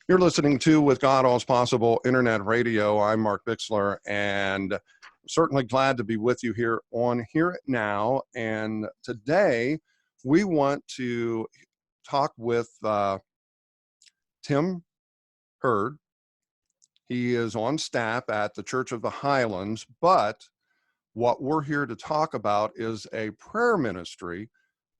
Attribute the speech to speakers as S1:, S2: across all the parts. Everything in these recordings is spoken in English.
S1: You're listening to With God All's Possible Internet Radio. I'm Mark Bixler, and certainly glad to be with you here on Hear It Now. And today we want to talk with Tim Hurd. He is on staff at the Church of the Highlands, but what we're here to talk about is a prayer ministry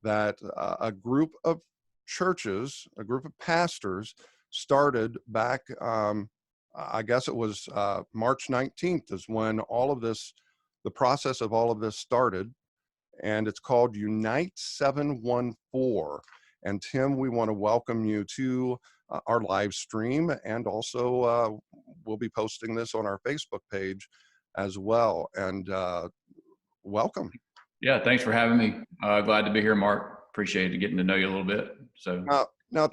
S1: that a group of churches, a group of pastors started back, I guess it was March 19th is when all of this, the process of all of this started, and it's called Unite 714. And Tim, we want to welcome you to our live stream, and also we'll be posting this on our Facebook page as well. And welcome.
S2: Yeah, thanks for having me. Glad to be here, Mark. Appreciate getting to know you a little bit. So
S1: now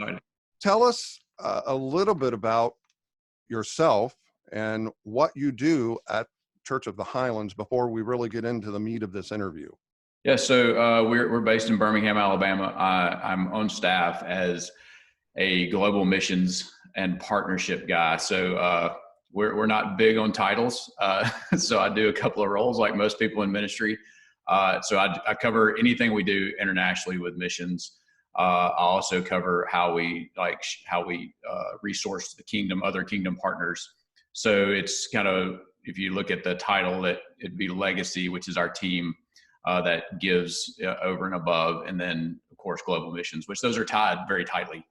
S1: tell us a little bit about yourself and what you do at Church of the Highlands before we really get into the meat of this interview.
S2: Yeah, so we're based in Birmingham, Alabama. I'm on staff as a global missions and partnership guy. So we're not big on titles. So I do a couple of roles like most people in ministry. So I cover anything we do internationally with missions. I also cover how we resource the kingdom, other kingdom partners. So it's kind of, if you look at the title, that it'd be legacy, which is our team that gives over and above, and then of course global missions, which those are tied very tightly.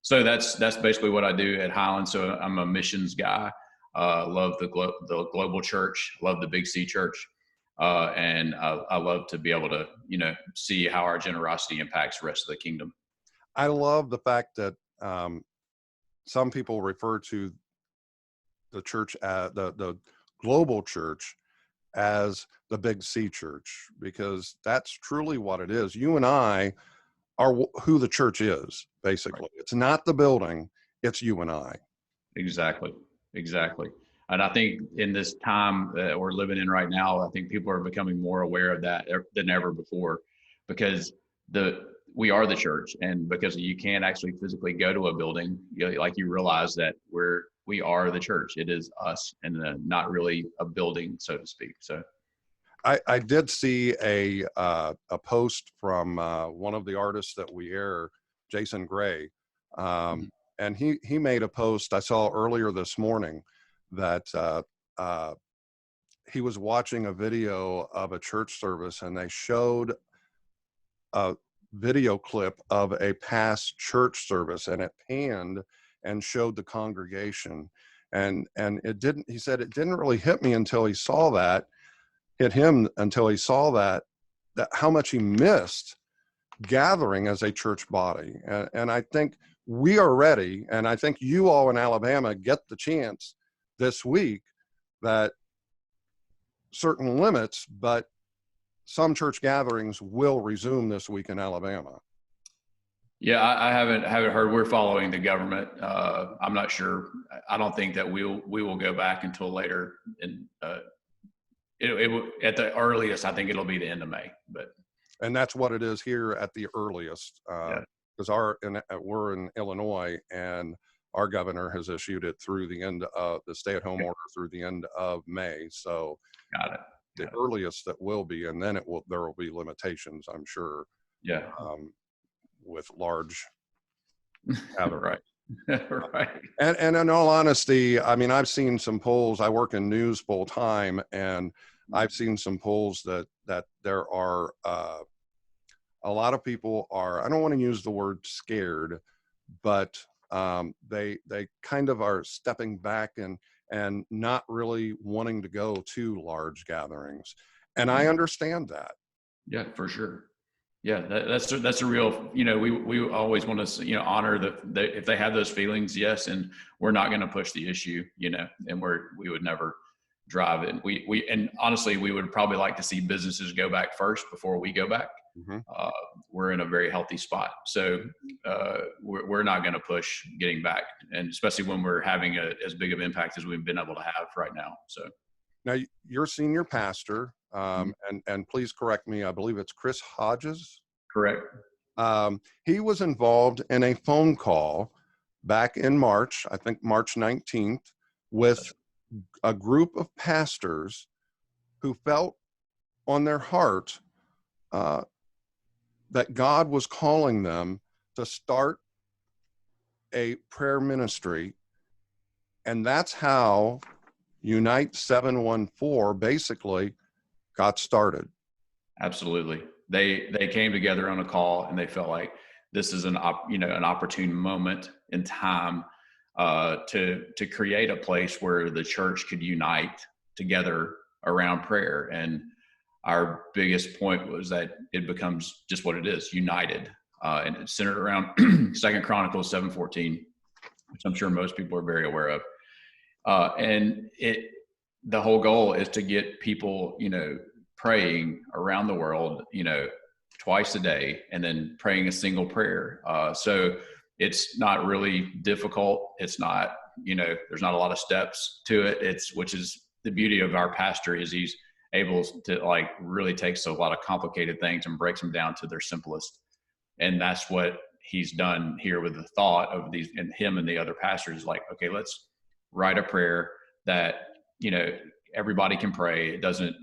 S2: So that's basically what I do at Highland. So I'm a missions guy. Love the global church. Love the Big C church. And I love to be able to, see how our generosity impacts the rest of the kingdom.
S1: I love the fact that some people refer to the church, the global church, as the Big C church, because that's truly what it is. You and I are who the church is, basically. Right. It's not the building, it's you and I.
S2: Exactly. And I think in this time that we're living in right now, I think people are becoming more aware of that than ever before, because we are the church, and because you can't actually physically go to a building, you realize that we are the church. It is us, and not really a building, so to speak. So
S1: I did see a post from one of the artists that we air, Jason Gray, and he made a post I saw earlier this morning that he was watching a video of a church service, and they showed a video clip of a past church service, and it panned and showed the congregation, and he said it didn't really hit him until he saw that how much he missed gathering as a church body. And I think we are ready, and I think you all in Alabama get the chance this week that certain limits, but some church gatherings will resume this week in Alabama.
S2: Yeah, I haven't heard. We're following the government. I'm not sure. I don't think that we will go back until later. And it at the earliest, I think it'll be the end of May.
S1: And that's what it is here at the earliest, because we're in Illinois, and our governor has issued it through the end of the stay-at-home order through the end of May. So
S2: got it.
S1: The earliest that will be, and then there will be limitations, I'm sure.
S2: Yeah.
S1: With large
S2: right. Right.
S1: And in all honesty, I mean, I've seen some polls. I work in news full time, and I've seen some polls that there are a lot of people are, I don't want to use the word scared, but they kind of are stepping back and not really wanting to go to large gatherings. And I understand that.
S2: Yeah, for sure. Yeah, that's a real, we always want to, honor if they have those feelings, yes, and we're not going to push the issue, and we would never drive it. And honestly, we would probably like to see businesses go back first before we go back. Mm-hmm. We're in a very healthy spot, so we're not going to push getting back, and especially when we're having as big of impact as we've been able to have right now. So
S1: now you're senior pastor. And please correct me, I believe it's Chris Hodges.
S2: Correct.
S1: He was involved in a phone call back in March, I think March 19th, with a group of pastors who felt on their heart that God was calling them to start a prayer ministry. And that's how Unite 714 basically got started.
S2: Absolutely. They came together on a call, and they felt like this is an opportune moment in time to create a place where the church could unite together around prayer. And our biggest point was that it becomes just what it is, united, and it's centered around Second Chronicles 7:14, which I'm sure most people are very aware of. And the whole goal is to get people, praying around the world, twice a day, and then praying a single prayer. So it's not really difficult. It's not, there's not a lot of steps to it. Which is the beauty of our pastor, is he's able to really takes a lot of complicated things and breaks them down to their simplest. And that's what he's done here with the thought of these, and him and the other pastors, okay, let's write a prayer that, everybody can pray. It doesn't,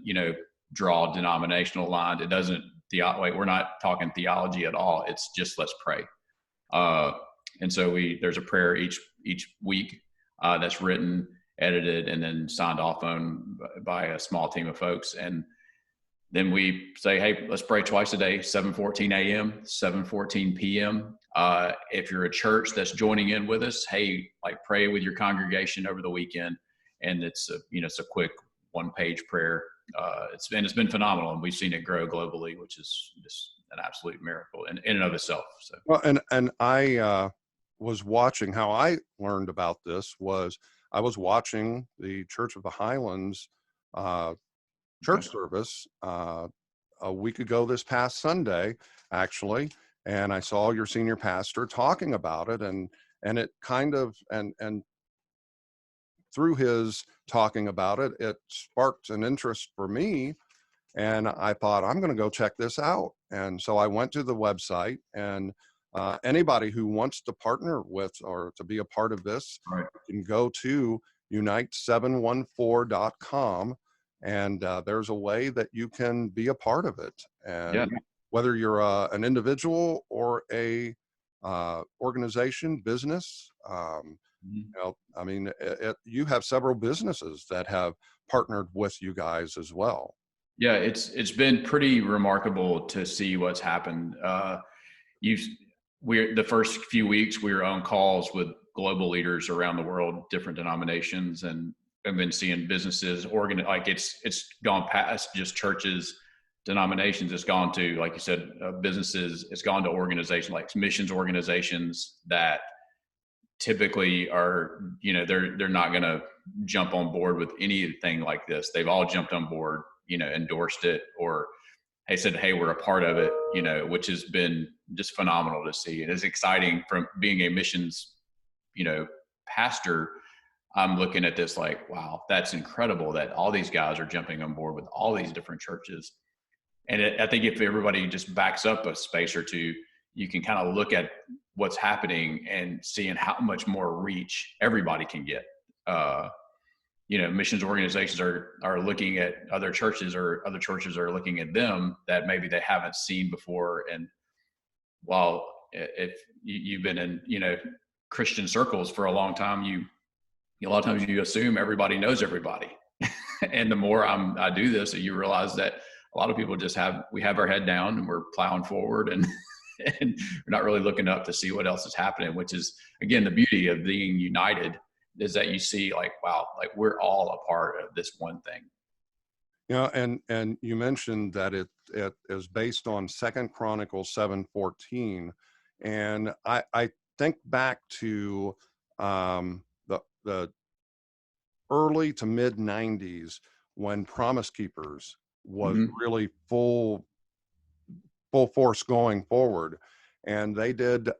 S2: draw denominational lines. It doesn't, we're not talking theology at all. It's just, let's pray. And so there's a prayer each week that's written, edited, and then signed off on by a small team of folks. And then we say, hey, let's pray twice a day, 7:14 a.m., 7:14 p.m. If you're a church that's joining in with us, hey, pray with your congregation over the weekend. And it's a quick one-page prayer. It's been phenomenal, and we've seen it grow globally, which is just an absolute miracle in and of itself. So,
S1: well, and I was watching. How I learned about this was I was watching the Church of the Highlands church service a week ago, this past Sunday, actually, and I saw your senior pastor talking about it, and it kind of and through his talking about it, it sparked an interest for me. And I thought, I'm going to go check this out. And so I went to the website, and anybody who wants to partner with or to be a part of this can go to unite714.com. And there's a way that you can be a part of it. And whether you're an individual or a organization, business, I mean, you have several businesses that have partnered with you guys as well.
S2: Yeah, it's been pretty remarkable to see what's happened. The first few weeks we were on calls with global leaders around the world, different denominations, and I've been seeing businesses it's gone past just churches, denominations. It's gone to, like you said, businesses. It's gone to organizations like missions organizations that typically are, they're not going to jump on board with anything like this. They've all jumped on board, endorsed it, or said, hey, we're a part of it, which has been just phenomenal to see. And it's exciting from being a missions, pastor. I'm looking at this like, wow, that's incredible that all these guys are jumping on board with all these different churches. And I think if everybody just backs up a space or two, you can kind of look at what's happening and seeing how much more reach everybody can get. Missions organizations are looking at other churches, or other churches are looking at them that maybe they haven't seen before. And while if you've been in, Christian circles for a long time, a lot of times you assume everybody knows everybody. And the more I do this, you realize that a lot of people we have our head down and we're plowing forward, and we're not really looking up to see what else is happening, which is, again, the beauty of being united, is that you see wow, we're all a part of this one thing.
S1: And you mentioned that it is based on Second Chronicles 7:14. And I think back to the early to mid 90s when Promise Keepers was really full force going forward. And they did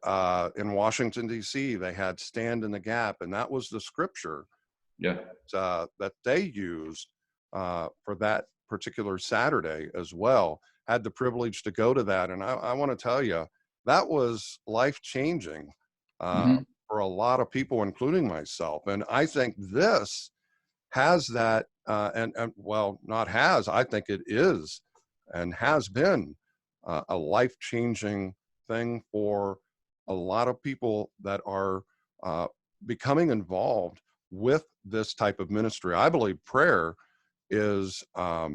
S1: in Washington, D.C., they had Stand in the Gap. And that was the scripture that they used for that particular Saturday as well. Had the privilege to go to that. And I want to tell you, that was life-changing. for a lot of people, including myself. And I think this has that, and well, not has, I think it is and has been a life-changing thing for a lot of people that are becoming involved with this type of ministry. I believe prayer is a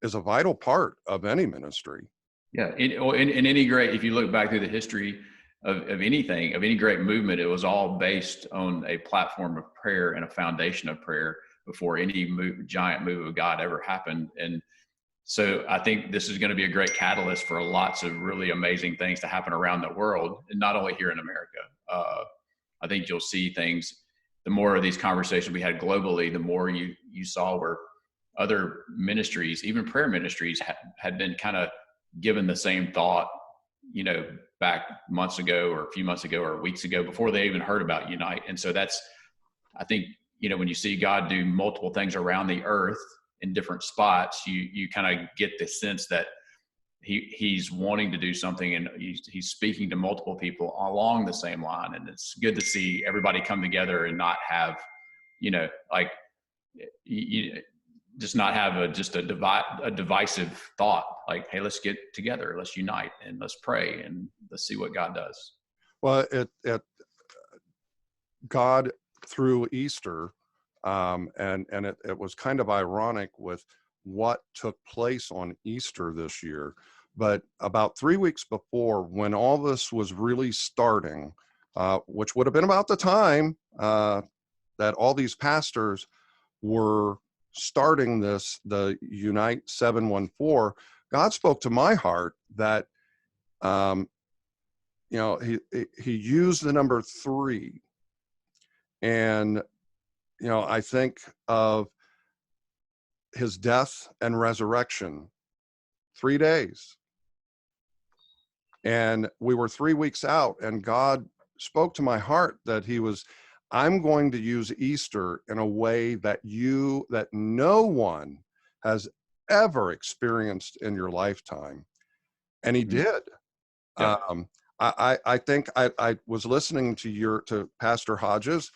S1: vital part of any ministry.
S2: Yeah, in any great, if you look back through the history of anything, of any great movement, it was all based on a platform of prayer and a foundation of prayer before any giant move of God ever happened. And so I think this is going to be a great catalyst for lots of really amazing things to happen around the world, and not only here in America. I think you'll see things, the more of these conversations we had globally, the more you saw where other ministries, even prayer ministries, had been kind of given the same thought, back months ago or a few months ago or weeks ago before they even heard about Unite. And so that's, I think, when you see God do multiple things around the earth in different spots, you kind of get the sense that he's wanting to do something, and he's speaking to multiple people along the same line. And it's good to see everybody come together and not have, like, just not have a divisive thought, like, hey, let's get together, let's unite, and let's pray, and let's see what God does.
S1: Well, God through Easter, and it was kind of ironic with what took place on Easter this year. But about 3 weeks before, when all this was really starting, which would have been about the time that all these pastors were starting the Unite 714, God spoke to my heart that, he used the number 3. And, I think of his death and resurrection, 3 days. And we were 3 weeks out, and God spoke to my heart that I'm going to use Easter in a way that no one has ever experienced in your lifetime. And he did.
S2: Yeah.
S1: I think I was listening to Pastor Hodges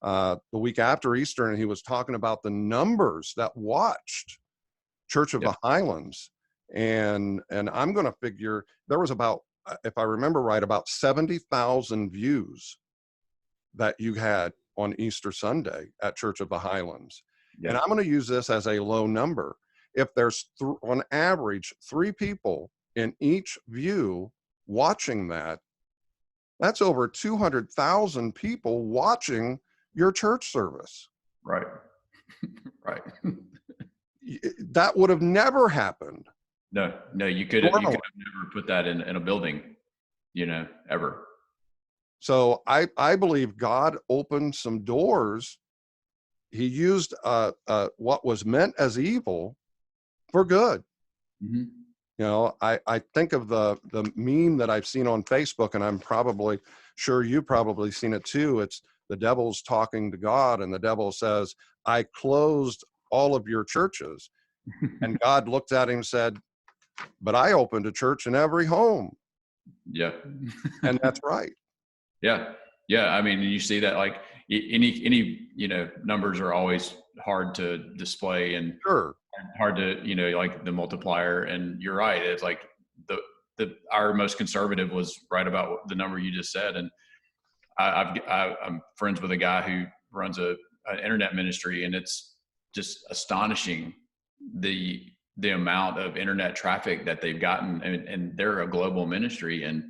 S1: the week after Easter, and he was talking about the numbers that watched Church of the Highlands. And I'm going to figure there was about, if I remember right, about 70,000 views that you had on Easter Sunday at Church of the Highlands. Yeah. And I'm going to use this as a low number. If there's on average 3 people in each view watching that's over 200,000 people watching your church service.
S2: Right. Right.
S1: That would have never happened.
S2: No, you could have never put that in a building, ever.
S1: So I believe God opened some doors. He used what was meant as evil for good. Mm-hmm. I think of the meme that I've seen on Facebook, and I'm probably sure you've probably seen it too. It's the devil's talking to God, and the devil says, I closed all of your churches. And God looked at him and said, but I opened a church in every home.
S2: Yeah.
S1: And that's right.
S2: Yeah. Yeah. I mean, you see that, like, any numbers are always hard to display, and
S1: sure,
S2: hard to, like the multiplier. And you're right. It's like our most conservative was right about the number you just said. And I'm friends with a guy who runs an internet ministry, and it's just astonishing the amount of internet traffic that they've gotten, and they're a global ministry, and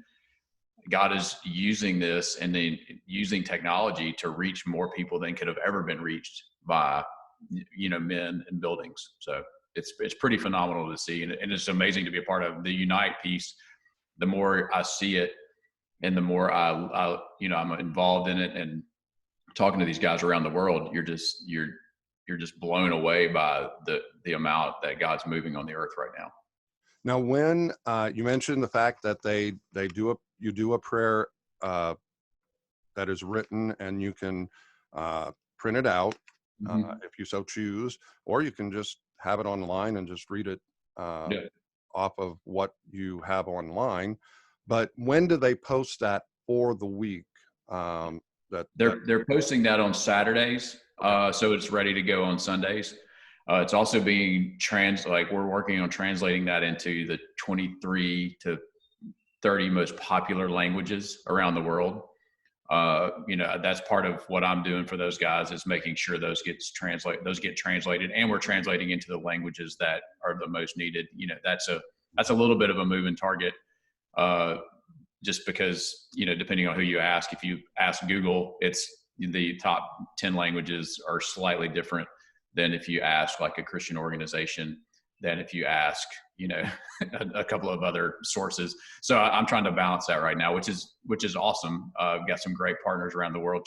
S2: God is using this and then using technology to reach more people than could have ever been reached by, men and buildings. So it's pretty phenomenal to see. And it's amazing to be a part of the Unite piece. The more I see it, and the more I'm involved in it and talking to these guys around the world, you're just blown away by the amount that God's moving on the earth right now.
S1: Now, when you mentioned the fact that you do a prayer that is written, and you can print it out if you so choose, or you can just have it online and just read it off of what you have online. But when do they post that for the week? That
S2: They're posting that on Saturdays, so it's ready to go on Sundays. It's also being like we're working on translating that into the 23 to 30 most popular languages around the world. That's part of what I'm doing for those guys is making sure those get translated, and we're translating into the languages that are the most needed. That's a little bit of a moving target, just because, depending on who you ask. If you ask Google, it's the top 10 languages are slightly different than if you ask like a Christian organization, than if you ask, a couple of other sources. So I'm trying to balance that right now, which is awesome. I've got some great partners around the world.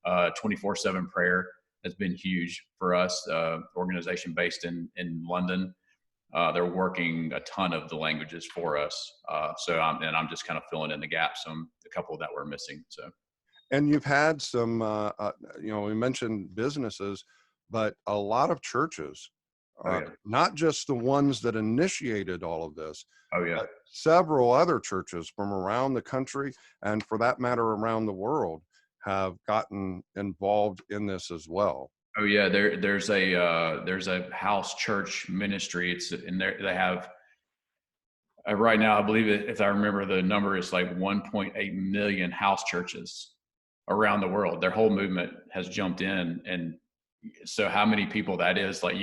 S2: 24/7 Prayer has been huge for us. Organization based in London. They're working a ton of the languages for us. So I'm just kind of filling in the gaps on a couple that we're missing. So.
S1: And you've had some, we mentioned businesses, but a lot of churches. Not just the ones that initiated all of this,
S2: but
S1: several other churches from around the country, and for that matter, around the world, have gotten involved in this as well.
S2: Oh yeah, there's a house church ministry. It's in there. They have right now, I believe it, if I remember the number, is like 1.8 million house churches around the world. Their whole movement has jumped in, and so how many people that is, like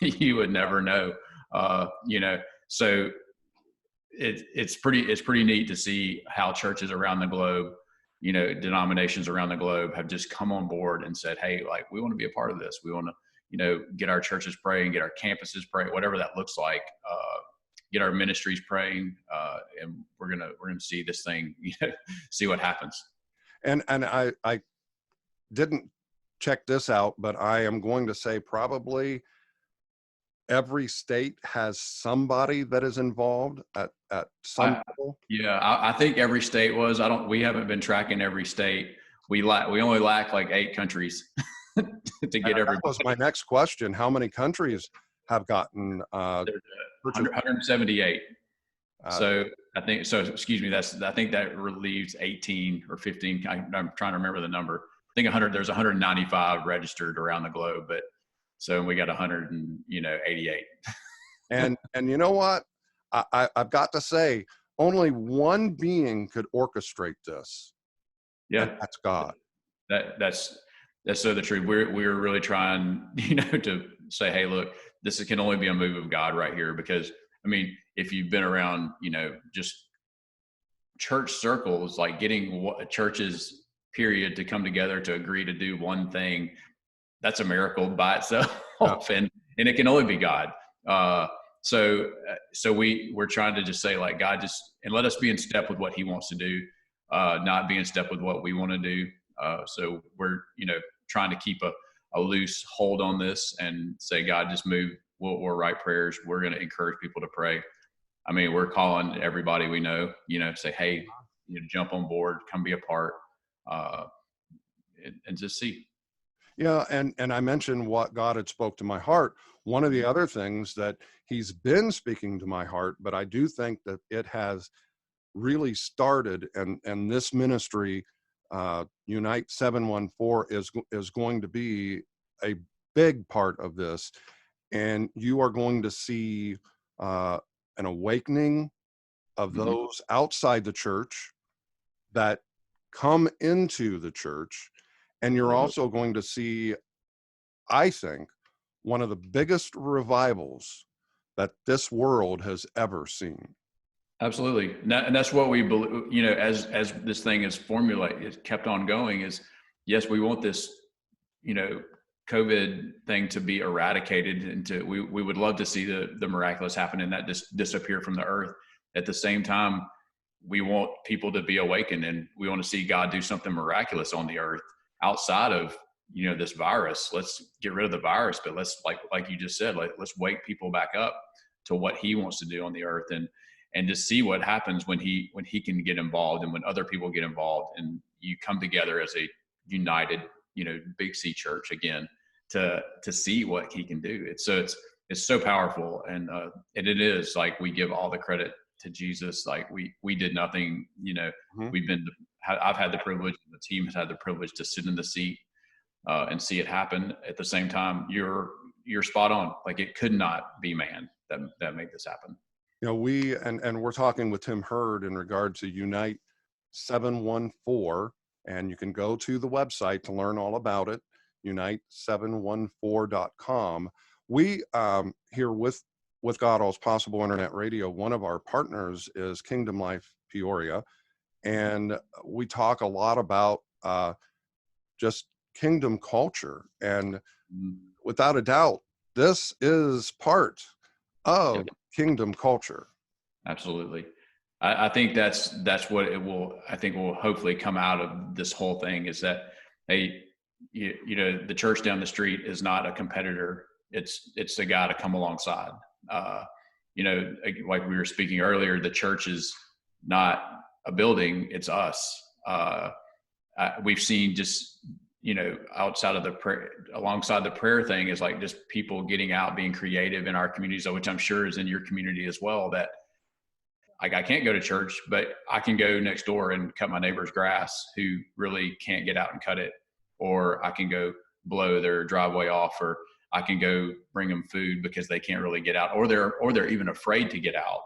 S2: you would never know, so it's pretty neat to see how churches around the globe, denominations around the globe have just come on board and said, hey, like, we want to be a part of this. We want to, get our churches praying, get our campuses praying, whatever that looks like, get our ministries praying, and we're gonna see this thing, see what happens.
S1: And I didn't check this out, but I am going to say probably every state has somebody that is involved at some level.
S2: Yeah, I think every state was. We haven't been tracking every state. We only lack like 8 countries to get everybody.
S1: That was my next question. How many countries have gotten
S2: 178. So I think so. Excuse me. I think that relieves 18 or 15. I'm trying to remember the number. I think 100. There's 195 registered around the globe, but so we got 188.
S1: And you know what? I've got to say, only one being could orchestrate this.
S2: Yeah,
S1: that's God.
S2: That's so the truth. We're really trying, to say, hey, look, this can only be a move of God right here, because I mean, if you've been around, just church circles, like getting churches period to come together to agree to do one thing, that's a miracle by itself. and it can only be God. So we're trying to just say, like, God, and let us be in step with what he wants to do, not be in step with what we want to do. So we're, trying to keep a loose hold on this and say, God, just move. We'll write prayers. We're going to encourage people to pray. I mean, we're calling everybody we know, say, hey, jump on board, come be a part, and just see.
S1: Yeah. And I mentioned what God had spoke to my heart. One of the other things that he's been speaking to my heart, but I do think that it has really started, and this ministry, Unite 714, is going to be a big part of this. And you are going to see an awakening of those outside the church that come into the church. And you're also going to see, I think, one of the biggest revivals that this world has ever seen.
S2: Absolutely. And that's what we believe, as this thing is formulated, it kept on going, is, yes, we want this, COVID thing to be eradicated, and we would love to see the miraculous happen and that just disappear from the earth. At the same time, we want people to be awakened, and we want to see God do something miraculous on the earth outside of, this virus. Let's get rid of the virus, but let's, like you just said, let's wake people back up to what he wants to do on the earth, and just see what happens when he can get involved, and when other people get involved, and you come together as a united, Big C church again, to see what he can do. It's so powerful. And it is, like, we give all the credit to Jesus. Like, we did nothing, I've had the privilege and the team has had the privilege to sit in the seat and see it happen. At the same time, you're spot on. Like, it could not be man that made this happen.
S1: You know, we're talking with Tim Hurd in regard to Unite 714, and you can go to the website to learn all about it, unite714.com. We here with God All's Possible Internet Radio, one of our partners is Kingdom Life Peoria, and we talk a lot about just kingdom culture, and without a doubt, this is part of kingdom culture.
S2: Absolutely. I think that's what will hopefully come out of this whole thing, is that, hey, you know, the church down the street is not a competitor. It's a guy to come alongside. You know, like we were speaking earlier, the church is not a building, it's us. We've seen just, you know, outside of the prayer, alongside the prayer thing, is like just people getting out, being creative in our communities, which I'm sure is in your community as well, that like, I can't go to church, but I can go next door and cut my neighbor's grass who really can't get out and cut it. Or I can go blow their driveway off, or I can go bring them food because they can't really get out, or they're even afraid to get out.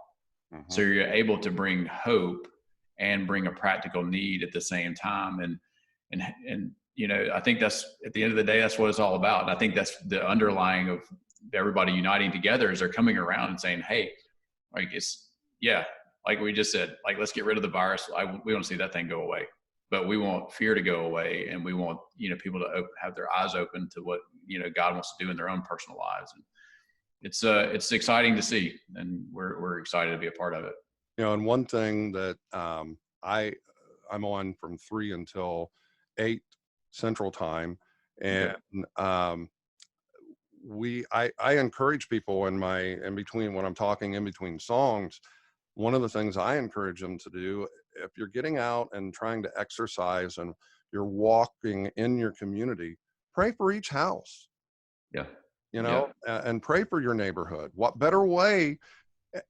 S2: Mm-hmm. So you're able to bring hope and bring a practical need at the same time. And you know, I think that's, at the end of the day, that's what it's all about. And I think that's the underlying of everybody uniting together, is they're coming around and saying, hey, like, like we just said, like, let's get rid of the virus. We don't see that thing go away, but we want fear to go away. And we want, you know, people to have their eyes open to what, you know, God wants to do in their own personal lives. And it's exciting to see, and we're excited to be a part of it.
S1: You know, and one thing that I'm on from 3 until 8 Central Time, and I encourage people in between when I'm talking in between songs. One of the things I encourage them to do, if you're getting out and trying to exercise and you're walking in your community, pray for each house.
S2: Yeah.
S1: You know, and pray for your neighborhood. What better way?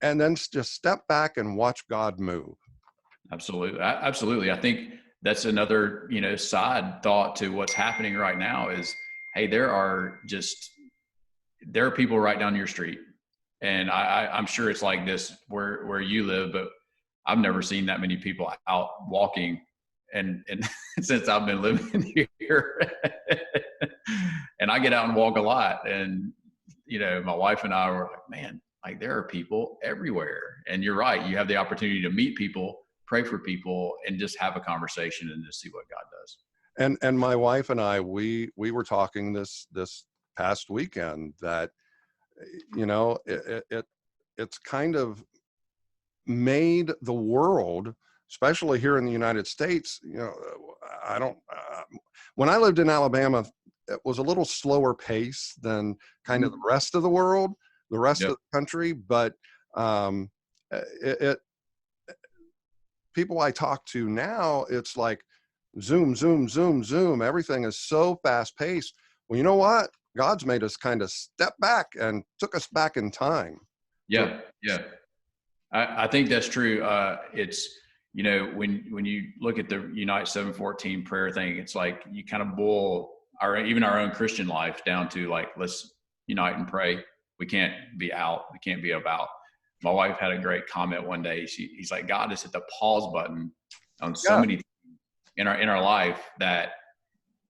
S1: And then just step back and watch God move. Absolutely.
S2: Absolutely. I think that's another, you know, side thought to what's happening right now is, hey, there are people right down your street. And I'm sure it's like this where you live, but I've never seen that many people out walking and since I've been living here. And I get out and walk a lot. And, you know, my wife and I were like, man, like, there are people everywhere. And you're right. You have the opportunity to meet people, pray for people, and just have a conversation and just see what God does.
S1: And my wife and I, we were talking this past weekend that, you know, it's kind of made the world, especially here in the United States, you know, when I lived in Alabama, it was a little slower pace than kind of the rest of the world, the rest of the country. But people I talk to now, it's like zoom, zoom, zoom, zoom. Everything is so fast paced. Well, you know what? God's made us kind of step back and took us back in time.
S2: Yeah. I think that's true. It's, you know, when you look at the Unite 714 prayer thing, it's like you kind of boil even our own Christian life down to like, let's unite and pray. We can't be out. We can't be about. My wife had a great comment one day. He's like, God has hit the pause button on so many things in our life that,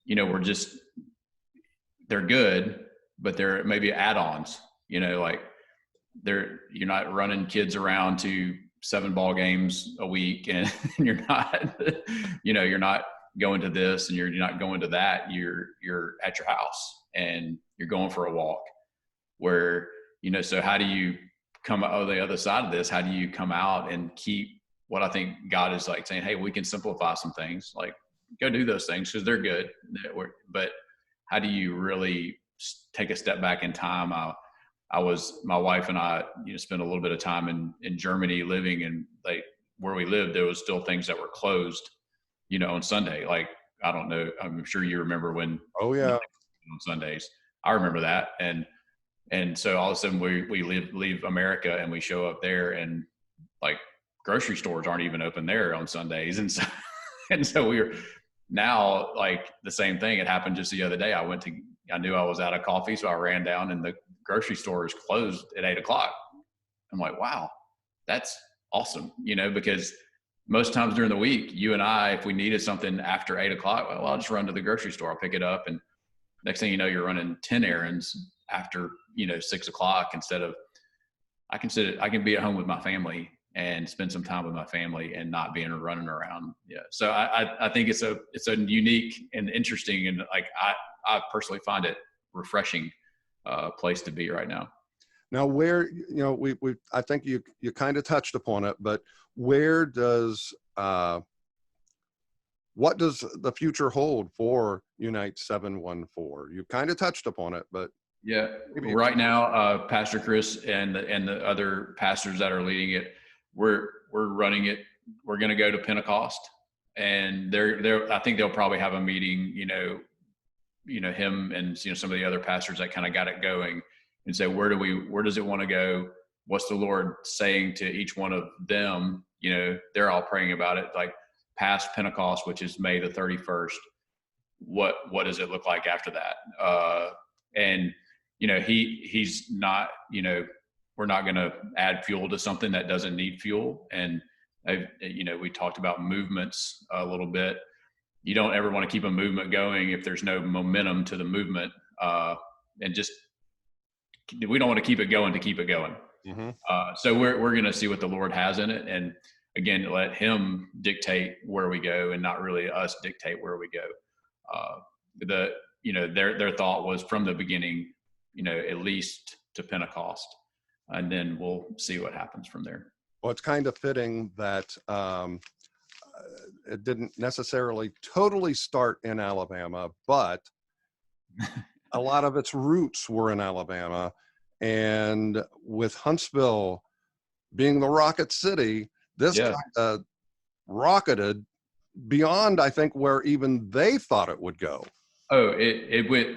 S2: you know, they're good, but they're maybe add-ons, you know, like you're not running kids around to 7 ball games a week, and you're not, you know, you're not going to this and you're not going to that. You're at your house and you're going for a walk where, you know, so how do you come out the other side of this? How do you come out and keep what I think God is like saying, hey, we can simplify some things, like go do those things because they're good. But how do you really take a step back in time? My wife and I, you know, spent a little bit of time in Germany living, and like where we lived, there was still things that were closed, you know, on Sunday. Like, I don't know, I'm sure you remember when.
S1: Oh yeah.
S2: On Sundays, I remember that. And so all of a sudden we leave America and we show up there, and like grocery stores aren't even open there on Sundays. And so we were, now, like the same thing. It happened just the other day. I knew I was out of coffee, so I ran down, and the grocery store is closed at 8 o'clock. I'm like, wow, that's awesome, because most times during the week, you and I, if we needed something after 8 o'clock, well, I'll just run to the grocery store, I'll pick it up, and next thing you know, you're running 10 errands after 6 o'clock instead of. I can be at home with my family and spend some time with my family and not being running around. Yeah. So I think it's a unique and interesting, and like I personally find it refreshing place to be right now.
S1: Now, where, I think you kind of touched upon it, but where does, what does the future hold for Unite 714? You kind of touched upon it, but.
S2: Yeah, right now, Pastor Chris and the other pastors that are leading it, we're running it. We're going to go to Pentecost, and I think they'll probably have a meeting, him and some of the other pastors that kind of got it going, and say where does it want to go? What's the Lord saying to each one of them? They're all praying about it, like past Pentecost, which is May the 31st. What does it look like after that? And he's not, we're not going to add fuel to something that doesn't need fuel. And, we talked about movements a little bit. You don't ever want to keep a movement going if there's no momentum to the movement. And just, we don't want to keep it going to keep it going.
S1: Mm-hmm.
S2: So we're going to see what the Lord has in it. And again, let him dictate where we go and not really us dictate where we go. Their thought was from the beginning, at least to Pentecost, and then we'll see what happens from there.
S1: Well, it's kind of fitting that it didn't necessarily totally start in Alabama, but a lot of its roots were in Alabama. And with Huntsville being the Rocket City, this kind of rocketed beyond, I think, where even they thought it would go.
S2: Oh, it went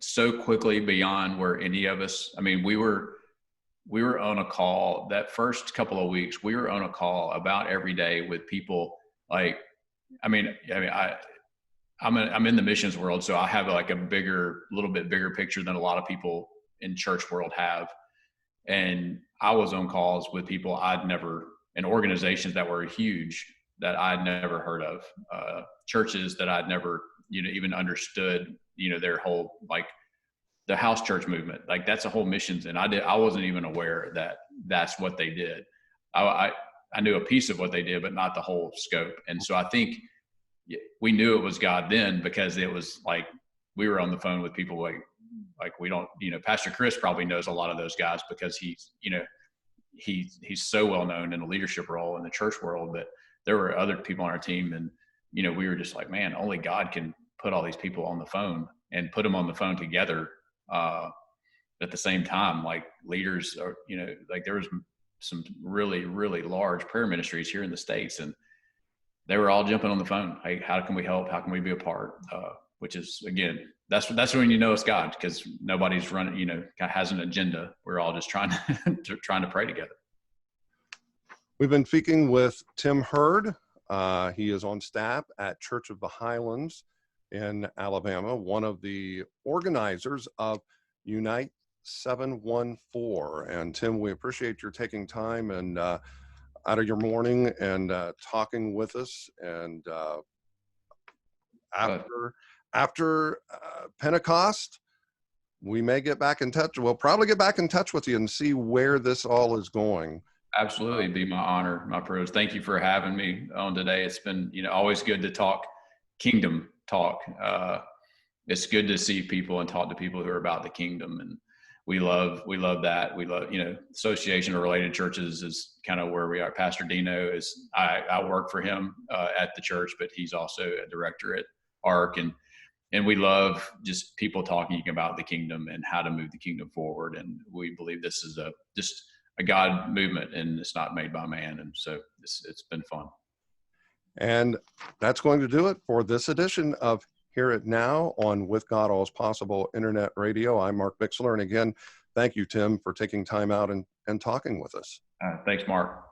S2: so quickly beyond where any of us. I mean, we were on a call that first couple of weeks. We were on a call about every day with people. Like, I'm in the missions world, so I have like a little bit bigger picture than a lot of people in church world have. And I was on calls with people and organizations that were huge that I'd never heard of, churches that I'd never even understood, their whole, like the house church movement, like that's a whole missions. And I wasn't even aware that that's what they did. I knew a piece of what they did, but not the whole scope. And so I think we knew it was God then, because it was like, we were on the phone with people like we don't, Pastor Chris probably knows a lot of those guys because he's so well known in a leadership role in the church world, but there were other people on our team, and we were just like, man, only God can put all these people on the phone and put them on the phone together at the same time. Like leaders are, like there was some really, really large prayer ministries here in the States, and they were all jumping on the phone. Like, how can we help? How can we be a part? Which is, again, that's when it's God, because nobody's running, has an agenda. We're all just trying to pray together.
S1: We've been speaking with Tim Hurd. He is on staff at Church of the Highlands in Alabama, one of the organizers of Unite 714. And Tim, we appreciate your taking time and out of your morning and talking with us. And after Pentecost, we may get back in touch. We'll probably get back in touch with you and see where this all is going.
S2: Absolutely. It'd be my honor, my privilege. Thank you for having me on today. It's been, always good to talk kingdom talk. It's good to see people and talk to people who are about the kingdom. And we love that. We love, association of related churches is kind of where we are. Pastor Dino I work for him at the church, but he's also a director at ARC. And we love just people talking about the kingdom and how to move the kingdom forward. And we believe this is just a God movement, and it's not made by man. And so it's been fun.
S1: And that's going to do it for this edition of Hear It Now on With God All Is Possible Internet Radio. I'm Mark Bixler. And again, thank you, Tim, for taking time out and talking with us.
S2: Thanks, Mark.